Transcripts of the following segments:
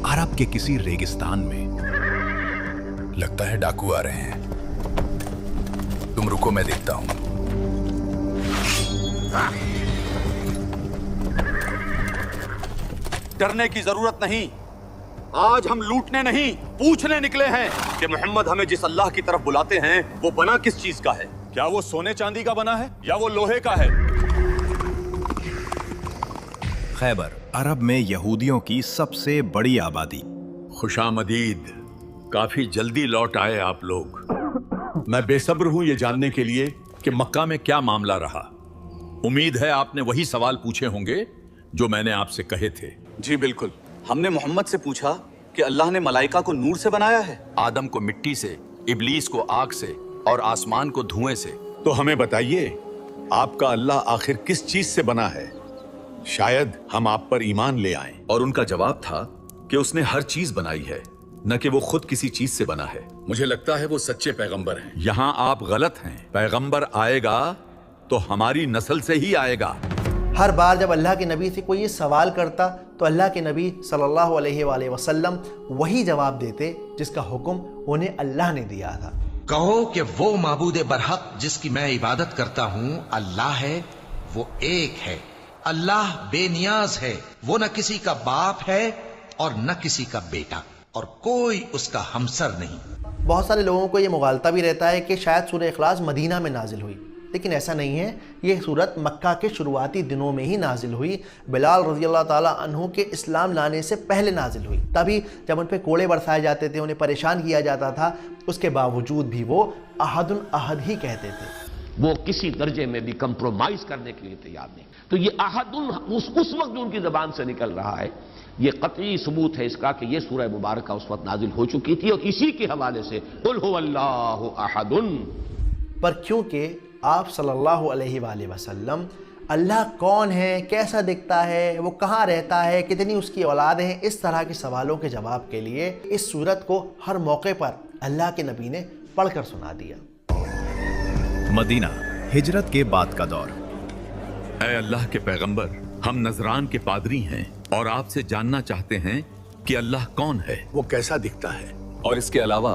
अरब के किसी रेगिस्तान में। लगता है डाकू आ रहे हैं, तुम रुको, मैं देखता हूं। डरने की जरूरत नहीं, आज हम लूटने नहीं पूछने निकले हैं कि मोहम्मद हमें जिस अल्लाह की तरफ बुलाते हैं वो बना किस चीज का है। क्या वो सोने चांदी का बना है या वो लोहे का है? खैबर अरब में यहूदियों की सबसे बड़ी आबादी। खुशामदीद, काफी जल्दी लौट आए आप लोग। मैं बेसब्र हूं ये जानने के लिए कि मक्का में क्या मामला रहा। उम्मीद है आपने वही सवाल पूछे होंगे जो मैंने आपसे कहे थे। जी बिल्कुल, हमने मोहम्मद से पूछा कि अल्लाह ने मलाइका को नूर से बनाया है, आदम को मिट्टी से, इब्लीस को आग से और आसमान को धुएं से। तो हमें बताइए आपका अल्लाह आखिर किस चीज से बना है, शायद हम आप पर ईमान ले आएं। और उनका जवाब था कि उसने हर चीज बनाई है, न कि वो खुद किसी चीज से बना है। मुझे लगता है वो सच्चे पैगंबर हैं। यहाँ आप गलत हैं। पैगंबर आएगा तो हमारी नस्ल से ही आएगा। हर बार जब अल्लाह के नबी से कोई ये सवाल करता तो अल्लाह के नबी सल्लल्लाहु अलैहि वसल्लम वही जवाब देते जिसका हुक्म उन्हें अल्लाह ने दिया था। कहो कि वो माबूद बरहक जिसकी मैं इबादत करता हूँ अल्लाह है, वो एक है। अल्लाह बेनियाज है, वो न किसी का बाप है और न किसी का बेटा, और कोई उसका हमसर नहीं। बहुत सारे लोगों को ये मुगालता भी रहता है कि शायद सूरह इखलास मदीना में नाजिल हुई, लेकिन ऐसा नहीं है। ये सूरत मक्का के शुरुआती दिनों में ही नाजिल हुई। बिलाल रज़ी अल्लाह ताला अन्हु के इस्लाम लाने से पहले नाजिल हुई। तभी जब उन पे कोड़े बरसाए जाते थे, उन्हें परेशान किया जाता था, उसके बावजूद भी वो अहदुन अहद ही कहते थे। वो किसी दर्जे में भी कंप्रोमाइज करने के लिए तैयार नहीं। तो ये अहदुन उस वक्त जो उनकी जबान से निकल रहा है, ये कतई सबूत है इसका कि ये सूरह मुबारका उस वक्त नाजिल हो चुकी थी। और इसी के हवाले से कुल हुवल्लाहु अहदुन। पर क्योंकि आप सल्लल्लाहु अलैहि वसल्लम अल्लाह कौन है, कैसा दिखता है, वो कहाँ रहता है, कितनी उसकी औलाद हैं, इस तरह के सवालों के जवाब के लिए इस सूरत को हर मौके पर अल्लाह के नबी ने पढ़कर सुना दिया। मदीना, हिजरत के बाद का दौर। ऐ अल्लाह के पैगंबर, हम नजरान के पादरी हैं और आपसे जानना चाहते हैं कि अल्लाह कौन है, वो कैसा दिखता है, और इसके अलावा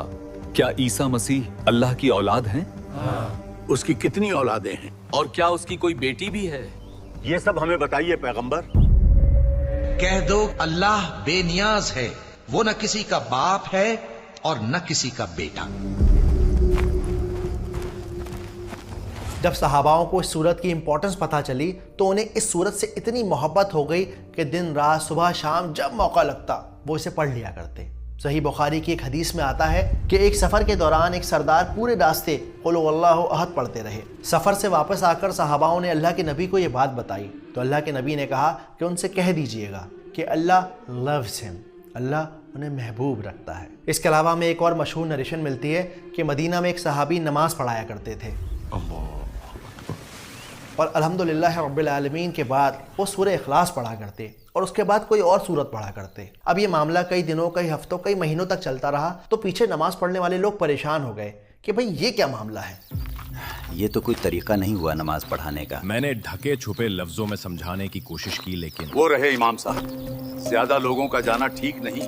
क्या ईसा मसीह अल्लाह की औलाद हैं? उसकी कितनी औलादें हैं, और क्या उसकी कोई बेटी भी है? ये सब हमें बताइए पैगंबर। कह दो अल्लाह बेनियाज है, वो न किसी का बाप है और न किसी का बेटा। जब सहाबाओं को इस सूरत की इंपॉर्टेंस पता चली तो उन्हें इस सूरत से इतनी मोहब्बत हो गई कि दिन रात सुबह शाम जब मौका लगता वो इसे पढ़ लिया करते। सही बुखारी की एक हदीस में आता है कि एक सफ़र के दौरान एक सरदार पूरे रास्ते कुल हुवल्लाहु अहद पढ़ते रहे। सफ़र से वापस आकर सहाबाओं ने अल्लाह के नबी को ये बात बताई तो अल्लाह के नबी ने कहा कि उनसे कह दीजिएगा कि अल्लाह लव्स हिम, अल्लाह उन्हें महबूब रखता है। इसके अलावा हमें एक और मशहूर नरेशन मिलती है कि मदीना में एक सहाबी नमाज पढ़ाया करते थे और अल्हम्दुलिल्लाह रब्बिल आलमीन के बाद वो सूरह इखलास पढ़ा करते और उसके बाद कोई और सूरत पढ़ा करते। अब ये मामला कई दिनों, कई हफ्तों, कई महीनों तक चलता रहा तो पीछे नमाज पढ़ने वाले लोग परेशान हो गए कि भाई ये क्या मामला है। ये तो कोई तरीका नहीं हुआ नमाज पढ़ाने का। मैंने ढके छुपे लफ्जों में समझाने की कोशिश की, लेकिन वो रहे इमाम साहब, ज्यादा लोगों का जाना ठीक नहीं।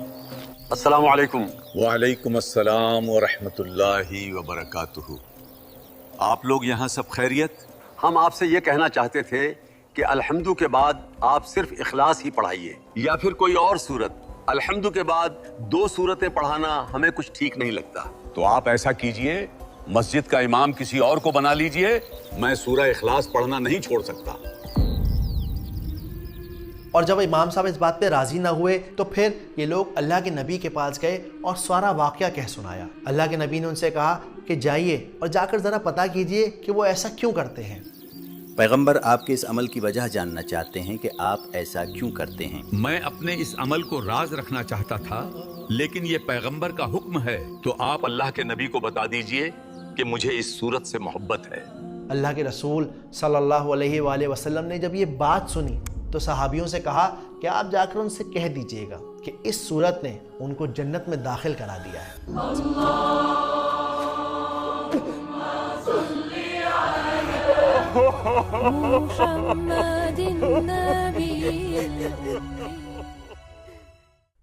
अस्सलाम वालेकुम। वालेकुम अस्सलाम व रहमतुल्लाहि व बरकातुहू। आप लोग यहाँ सब खैरियत? हम आपसे ये कहना चाहते थे कि अल्हम्दु के बाद आप सिर्फ इखलास ही पढ़ाइए या फिर कोई और सूरत। अल्हम्दु के बाद 2 सूरतें पढ़ाना हमें कुछ ठीक नहीं लगता। तो आप ऐसा कीजिए, मस्जिद का इमाम किसी और को बना लीजिए। मैं सूरह इखलास पढ़ना नहीं छोड़ सकता। और जब इमाम साहब इस बात पे राजी ना हुए तो फिर ये लोग अल्लाह के नबी के पास गए और सारा वाकया कह सुनाया। अल्लाह के नबी ने उनसे कहा कि जाइए और जाकर ज़रा पता कीजिए कि वो ऐसा क्यों करते हैं। पैगंबर आपके इस अमल की वजह जानना चाहते हैं कि आप ऐसा क्यों करते हैं। मैं अपने इस अमल को राज रखना चाहता था, लेकिन ये पैगंबर का हुक्म है, तो आप अल्लाह के नबी को बता दीजिए कि मुझे इस सूरत से मोहब्बत है। अल्लाह के रसूल सल्लल्लाहु अलैहि वसल्लम ने जब ये बात सुनी तो सहाबियों से कहा कि आप जाकर उनसे कह दीजिएगा कि इस सूरत ने उनको जन्नत में दाखिल करा दिया है।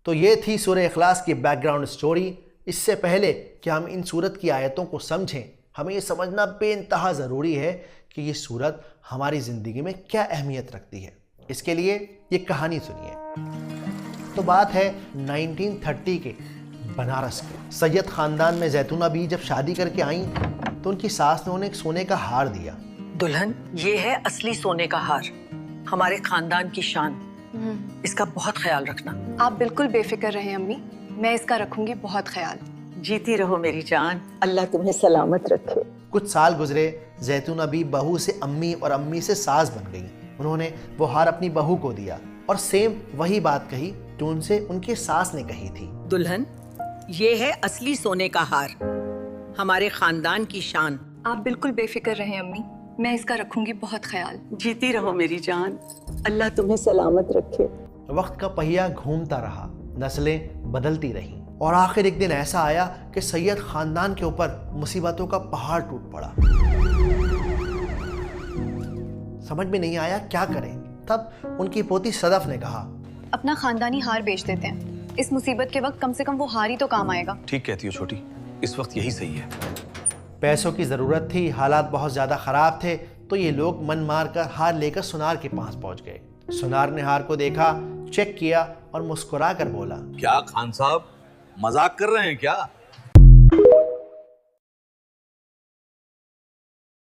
तो تو یہ تھی سورہ اخلاص کی بیک گراؤنڈ سٹوری۔ اس سے پہلے کہ ہم ان سورت کی آیتوں کو سمجھیں، ہمیں یہ سمجھنا بے انتہا ضروری ہے کہ یہ سورت ہماری زندگی میں کیا اہمیت رکھتی ہے۔ اس کے لیے یہ کہانی سنیے۔ تو بات ہے 1930 کے بنارس کے۔ سید خاندان میں زیتونہ بھی جب شادی کر کے آئیں تو ان کی ساس نے انہیں ایک سونے کا ہار دیا۔ دلہن، یہ ہے اصلی سونے کا ہار، ہمارے خاندان کی شان، اس کا بہت خیال رکھنا۔ آپ بالکل بے فکر رہیں امی، میں اس کا رکھوں گی بہت خیال۔ جیتی رہو میری جان، اللہ تمہیں سلامت رکھے۔ کچھ سال گزرے، زیتونہ بھی بہو سے امی اور امی سے ساس بن گئی۔ انہوں نے وہ ہار اپنی بہو کو دیا اور سیم وہی بات کہی جو ان سے ان کی ساس نے کہی تھی۔ دلہن، یہ ہے اصلی سونے کا ہار، ہمارے خاندان کی شان۔ آپ بالکل بے فکر رہیں امی، میں اس کا رکھوں گی بہت خیال۔ جیتی رہو میری جان، اللہ تمہیں سلامت رکھے۔ وقت کا پہیہ گھومتا رہا، نسلیں بدلتی رہیں، اور آخر ایک دن ایسا آیا کہ سید خاندان کے اوپر مصیبتوں کا پہاڑ ٹوٹ پڑا۔ سمجھ میں نہیں آیا کیا کریں۔ تب ان کی پوتی صدف نے کہا، اپنا خاندانی ہار بیچ دیتے ہیں، اس مصیبت کے وقت کم سے کم وہ ہار ہی تو کام آئے گا۔ ٹھیک کہتی ہو چھوٹی، اس وقت یہی صحیح ہے۔ پیسوں کی ضرورت تھی، حالات بہت زیادہ خراب تھے، تو یہ لوگ من مار کر ہار لے کر سنار کے پاس پہنچ گئے۔ سنار نے ہار کو دیکھا، چیک کیا اور مسکرا کر بولا، کیا خان صاحب مذاق کر رہے ہیں کیا؟